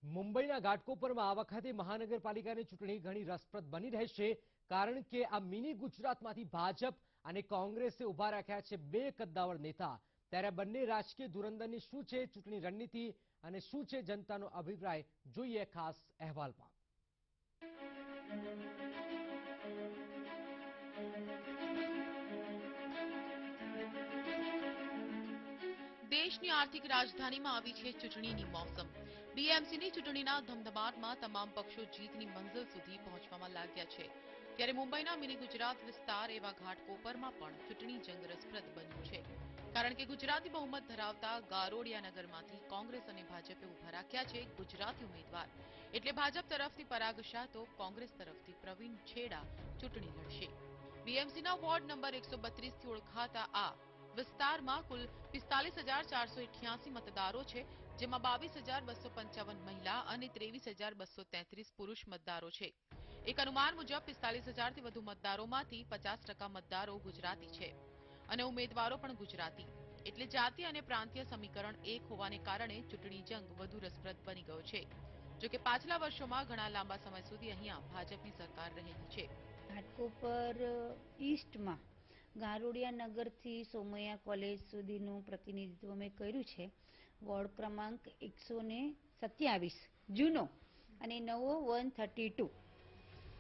મુંબઈના ઘાટકોપરમાં આ વખતે મહાનગરપાલિકાની ચૂંટણી ઘણી રસપ્રદ બની રહેશે, કારણ કે આ મિની ગુજરાતમાંથી ભાજપ અને કોંગ્રેસે ઉભા રાખ્યા છે બે કદ્દાવર નેતા. ત્યારે બંને રાજકીય ધુરંધરની શું છે ચૂંટણી રણનીતિ અને શું છે જનતાનો અભિપ્રાય, જોઈએ ખાસ અહેવાલમાં. દેશની આર્થિક રાજધાનીમાં આવી છે ચૂંટણીની મોસમ. બીએમસીની ચૂંટણીના ધમધમાટમાં તમામ પક્ષો જીતની મંઝિલ સુધી પહોંચવામાં લાગ્યા છે. ત્યારે મુંબઈના મિની ગુજરાત વિસ્તાર એવા ઘાટકોપરમાં પણ ચૂંટણી જંગ રસપ્રદ બન્યું છે. કારણ કે ગુજરાતી બહુમત ધરાવતા ગારોડિયા નગરમાંથી કોંગ્રેસ અને ભાજપે ઉભા રાખ્યા છે ગુજરાતી ઉમેદવાર. એટલે ભાજપ તરફથી પરાગ શાહ તો કોંગ્રેસ તરફથી પ્રવીણ છેડા ચૂંટણી લડશે. બીએમસીના વોર્ડ નંબર 132 થી ઓળખાતા આ વિસ્તારમાં કુલ 45,488 મતદારો છે, જેમાં 22,255 મહિલા અને 23,233 પુરુષ મતદારો છે. એક અનુમાન મુજબ 45,000થી વધુ મતદારોમાંથી 50% મતદારો ગુજરાતી છે અને ઉમેદવારો પણ ગુજરાતી. એટલે જાતિ અને પ્રાંતીય સમીકરણ એક હોવાને કારણે ચૂંટણી જંગ વધુ રસપ્રદ બની ગયો છે. જોકે પાછલા વર્ષોમાં ઘણા લાંબા સમય સુધી અહીંયા ભાજપની સરકાર રહેલી છે. ઘાટકોપર ઈસ્ટમાં ગારોડિયા નગરથી સોમૈયા કોલેજ સુધીનું પ્રતિનિધિત્વ મેં કર્યું છે. વોર્ડ ક્રમાંક 127 જૂનો અને નવો 132.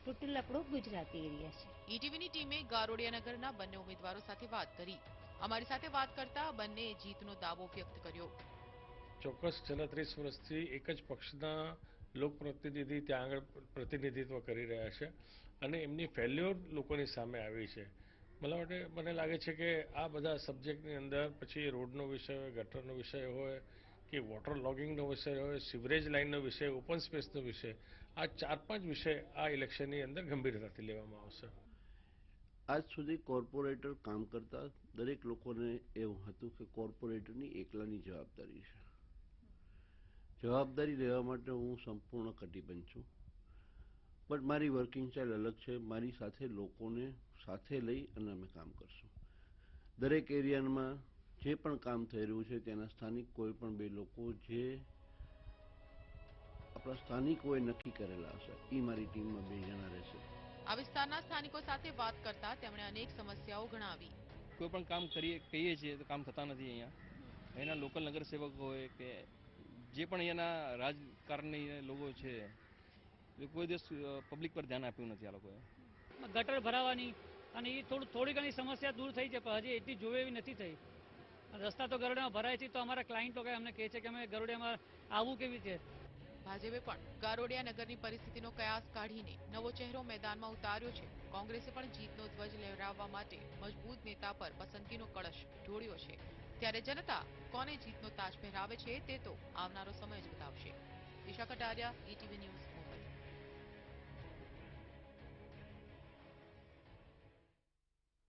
ટોટલ આપણો ગુજરાતી એરિયા છે. ઈટીવીની ટીમે ગારોડિયા નગરના બંને ઉમેદવારો સાથે વાત કરી. અમારી સાથે વાત કરતા બંને જીતનો દાવો વ્યક્ત કર્યો. ચોક્કસ છેલ્લા 30 વર્ષથી એક જ પક્ષના લોકપ્રતિનિધિ ત્યાં આગળ પ્રતિનિધિત્વ કરી રહ્યા છે અને એમની ફેલ્યોર લોકોની સામે આવી છે. મને લાગે છે કે આ બધા સબ્જેક્ટની અંદર પછી રોડનો વિષય હોય, ગટરનો વિષય હોય કે વોટર લોગિંગનો વિષય હોય, સિવરેજ લાઇનનો વિષય, ઓપન સ્પેસનો વિષય, આ 4-5 વિષય આ ઇલેક્શનની અંદર ગંભીરતાથી લેવામાં આવશે. આજ સુધી કોર્પોરેટર કામ કરતા દરેક લોકોને એવું હતું કે કોર્પોરેટરની એકલાની જવાબદારી છે. જવાબદારી લેવા માટે હું સંપૂર્ણ કટિબદ્ધ છું. બટ મારી વર્કિંગ સ્ટાઇલ અલગ છે. મારી સાથે લોકોને સાથે લઈ અને અમે કામ કરશું. દરેક એરિયામાં જે પણ કામ થઈ રહ્યું છે તેના સ્થાનિક કોઈ પણ બે લોકો જે આપણા સ્થાનિકોએ નક્કી કરેલા હશે એ મારી ટીમમાં 2 જણા રહેશે. આ વિસ્તારના સ્થાનિકો સાથે વાત કરતા તેમણે અનેક સમસ્યાઓ ગણાવી. કોઈ પણ કામ કહીએ છીએ તો કામ થતા નથી. અહીંયા અહીંના લોકલ નગરસેવકો હોય કે જે પણ અહીંયાના રાજકારણની લોકો છે કોઈ દિવસ પબ્લિક પર ધ્યાન આપ્યું નથી. આ લોકોએ ગટર ભરાવાની અને એ થોડી ઘણી સમસ્યા દૂર થઈ છે, પણ હજી એટલી જોવે એવી નથી થઈ. રસ્તા તો ગરોડિયામાં ભરાય છે, તો અમારા ક્લાયન્ટ લોકો અમને કહે છે કે અમે ગરોડિયામાં આવવું કેવી રીતે. ભાજપે પણ ગારોડિયા નગરની પરિસ્થિતિનો કયાસ કાઢીને નવો ચહેરો મેદાનમાં ઉતાર્યો છે. કોંગ્રેસે પણ જીતનો ધ્વજ લહેરાવવા માટે મજબૂત નેતા પર પસંદગીનો કળશ ઢોળ્યો છે. ત્યારે જનતા કોને જીતનો તાજ પહેરાવે છે તે તો આવનારો સમય જ બતાવશે. Isha Kataria, ETV news.